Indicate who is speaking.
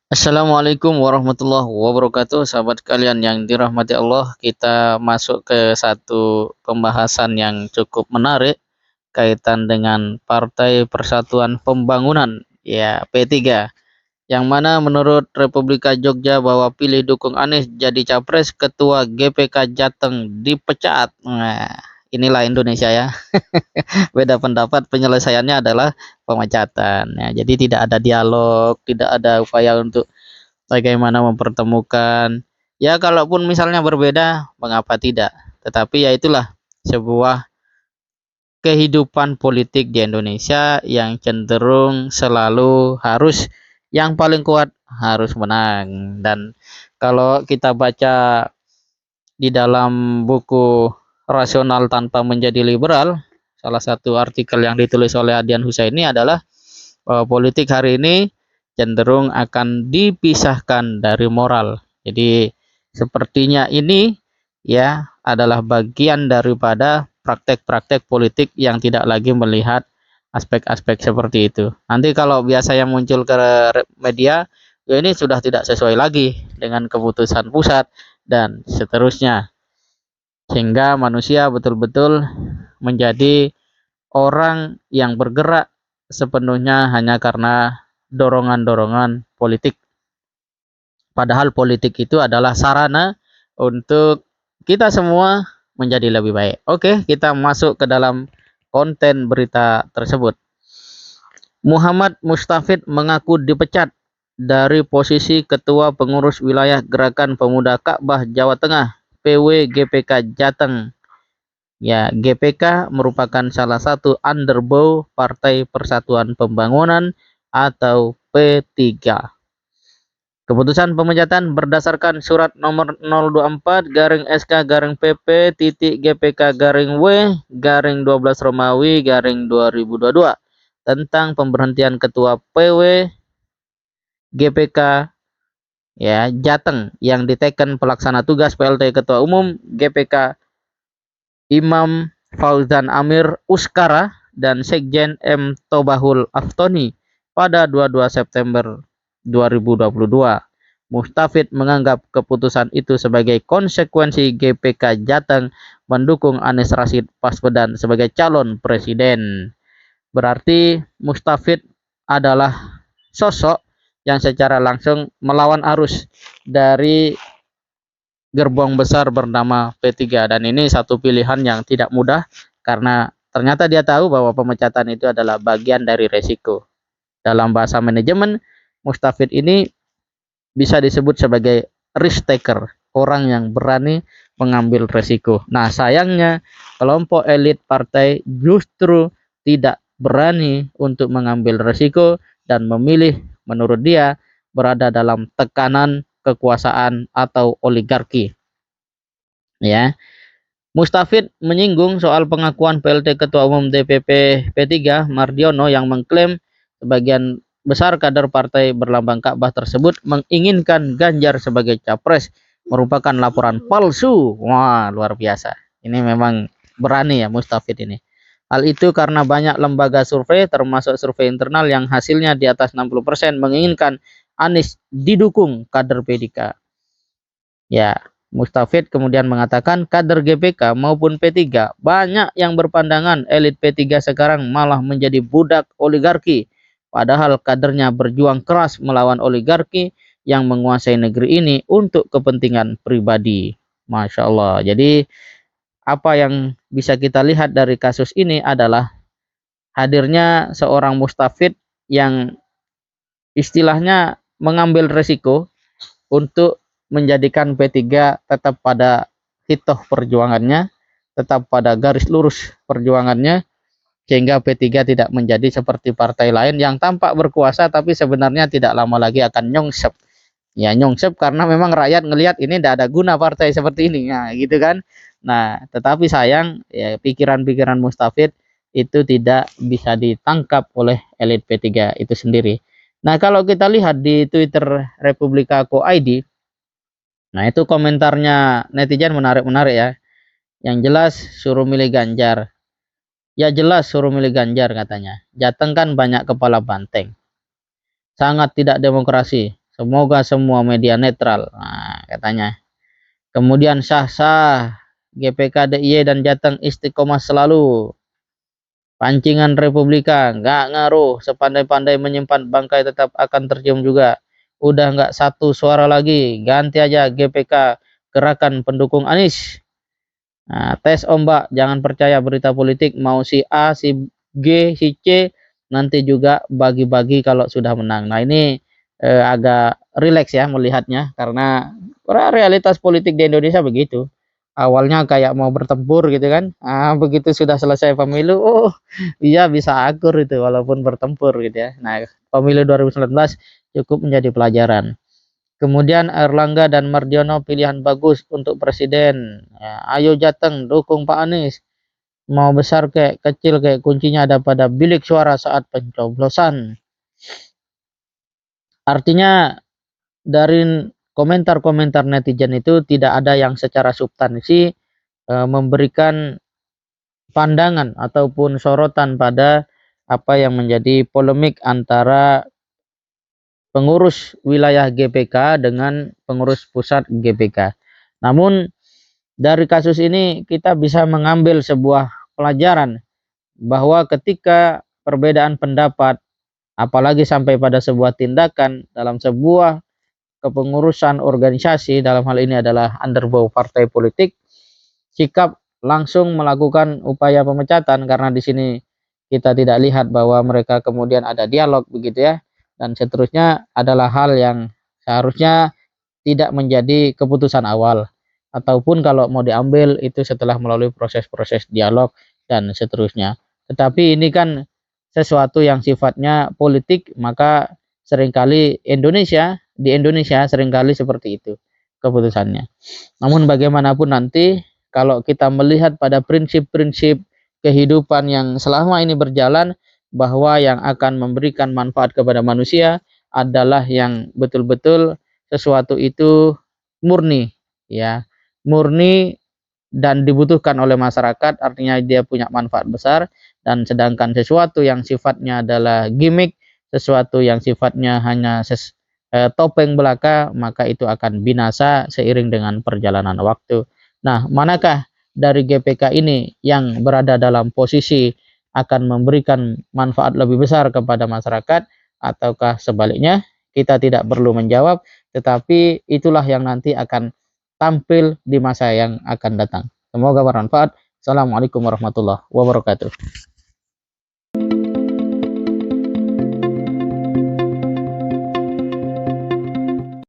Speaker 1: Assalamualaikum warahmatullahi wabarakatuh, sahabat kalian yang dirahmati Allah. Kita masuk ke satu pembahasan yang cukup menarik kaitan dengan Partai Persatuan Pembangunan, ya P3, yang mana menurut Republika Jogja bahwa pilih dukung Anies jadi capres, ketua GPK Jateng dipecat. Nah, inilah Indonesia ya. Beda pendapat, penyelesaiannya adalah pemecatan. Ya, jadi tidak ada dialog, tidak ada upaya untuk bagaimana mempertemukan. Ya, kalaupun misalnya berbeda, mengapa tidak? Tetapi ya itulah sebuah kehidupan politik di Indonesia yang cenderung selalu harus yang paling kuat harus menang. Dan kalau kita baca di dalam buku Rasional Tanpa Menjadi Liberal, salah satu artikel yang ditulis oleh Adian Husaini adalah bahwa politik hari ini cenderung akan dipisahkan dari moral. Jadi sepertinya ini ya adalah bagian daripada praktek-praktek politik yang tidak lagi melihat aspek-aspek seperti itu. Nanti kalau biasa yang muncul ke media, ya ini sudah tidak sesuai lagi dengan keputusan pusat dan seterusnya. Sehingga manusia betul-betul menjadi orang yang bergerak sepenuhnya hanya karena dorongan-dorongan politik. Padahal politik itu adalah sarana untuk kita semua menjadi lebih baik. Oke, kita masuk ke dalam konten berita tersebut. Muhammad Mustafid mengaku dipecat dari posisi Ketua Pengurus Wilayah Gerakan Pemuda Ka'bah Jawa Tengah (PW GPK Jateng). Ya, GPK merupakan salah satu underbow Partai Persatuan Pembangunan atau P3. Keputusan pemecatan berdasarkan surat nomor 024/SK/PP GPK/W/12 Romawi 2022 tentang pemberhentian Ketua PW GPK ya Jateng yang diteken pelaksana tugas PLT Ketua Umum GPK Imam Fauzan Amir Uskara dan Sekjen M. Tobahul Aftoni pada 22 September 2022. Mustafid menganggap keputusan itu sebagai konsekuensi GPK Jateng mendukung Anies Rashid Baswedan sebagai calon presiden. Berarti Mustafid adalah sosok yang secara langsung melawan arus dari gerbong besar bernama P3, dan ini satu pilihan yang tidak mudah karena ternyata dia tahu bahwa pemecatan itu adalah bagian dari resiko. Dalam bahasa manajemen, Mustafid ini bisa disebut sebagai risk taker, orang yang berani mengambil resiko. Nah, sayangnya kelompok elit partai justru tidak berani untuk mengambil resiko dan memilih menurut dia berada dalam tekanan kekuasaan atau oligarki. Ya, Mustafid menyinggung soal pengakuan PLT Ketua Umum DPP P3 Mardiono yang mengklaim sebagian besar kader partai berlambang Ka'bah tersebut menginginkan Ganjar sebagai capres merupakan laporan palsu. Wah, luar biasa. Ini memang berani ya Mustafid ini. Hal itu karena banyak lembaga survei termasuk survei internal yang hasilnya di atas 60% menginginkan Anies didukung kader P3. Ya, Mustafid kemudian mengatakan kader GPK maupun P3 banyak yang berpandangan elit P3 sekarang malah menjadi budak oligarki. Padahal kadernya berjuang keras melawan oligarki yang menguasai negeri ini untuk kepentingan pribadi. Masya Allah. Jadi apa yang bisa kita lihat dari kasus ini adalah hadirnya seorang Mustafid yang istilahnya mengambil resiko untuk menjadikan P3 tetap pada hitoh perjuangannya, tetap pada garis lurus perjuangannya, sehingga P3 tidak menjadi seperti partai lain yang tampak berkuasa tapi sebenarnya tidak lama lagi akan nyongsep. Ya, nyongsep karena memang rakyat ngelihat ini tidak ada guna partai seperti ini. Nah, gitu kan. Nah, tetapi sayang ya pikiran-pikiran Mustafid itu tidak bisa ditangkap oleh elit P3 itu sendiri. Nah, kalau kita lihat di Twitter Republika Co.id, nah itu komentarnya netizen menarik-menarik ya. Yang jelas suruh milih Ganjar. Ya jelas suruh milih Ganjar katanya. Jateng kan banyak kepala banteng. Sangat tidak demokrasi. Semoga semua media netral. Nah, katanya. Kemudian sah-sah GPK DIY dan Jateng istiqomah selalu. Pancingan Republika nggak ngaruh, sepandai-pandai menyimpan bangkai tetap akan tercium juga. Udah nggak satu suara lagi, ganti aja GPK gerakan pendukung Anies. Nah, tes ombak, jangan percaya berita politik, mau si A, si G, si C, nanti juga bagi-bagi kalau sudah menang. Nah ini agak rileks ya melihatnya, karena realitas politik di Indonesia begitu. Awalnya kayak mau bertempur gitu kan, begitu sudah selesai pemilu, oh iya bisa akur itu walaupun bertempur gitu ya. Nah pemilu 2019 cukup menjadi pelajaran. Kemudian Erlangga dan Mardiono pilihan bagus untuk presiden. Ya, ayo Jateng dukung Pak Anies. Mau besar kayak kecil kayak kuncinya ada pada bilik suara saat pencoblosan. Artinya dari komentar-komentar netizen itu tidak ada yang secara substansi memberikan pandangan ataupun sorotan pada apa yang menjadi polemik antara pengurus wilayah GPK dengan pengurus pusat GPK. Namun dari kasus ini kita bisa mengambil sebuah pelajaran bahwa ketika perbedaan pendapat, apalagi sampai pada sebuah tindakan dalam sebuah kepengurusan organisasi, dalam hal ini adalah underbow partai politik, sikap langsung melakukan upaya pemecatan, karena di sini kita tidak lihat bahwa mereka kemudian ada dialog begitu ya, dan seterusnya adalah hal yang seharusnya tidak menjadi keputusan awal, ataupun kalau mau diambil itu setelah melalui proses-proses dialog dan seterusnya. Tetapi ini kan sesuatu yang sifatnya politik, maka seringkali di Indonesia seringkali seperti itu keputusannya. Namun bagaimanapun nanti, kalau kita melihat pada prinsip-prinsip kehidupan yang selama ini berjalan, bahwa yang akan memberikan manfaat kepada manusia adalah yang betul-betul sesuatu itu murni, ya, murni dan dibutuhkan oleh masyarakat, artinya dia punya manfaat besar. Dan sedangkan sesuatu yang sifatnya adalah gimmick, sesuatu yang sifatnya hanya topeng belaka, maka itu akan binasa seiring dengan perjalanan waktu. Nah, manakah dari GPK ini yang berada dalam posisi akan memberikan manfaat lebih besar kepada masyarakat, ataukah sebaliknya? Kita tidak perlu menjawab, tetapi itulah yang nanti akan tampil di masa yang akan datang. Semoga bermanfaat. Assalamualaikum warahmatullahi wabarakatuh.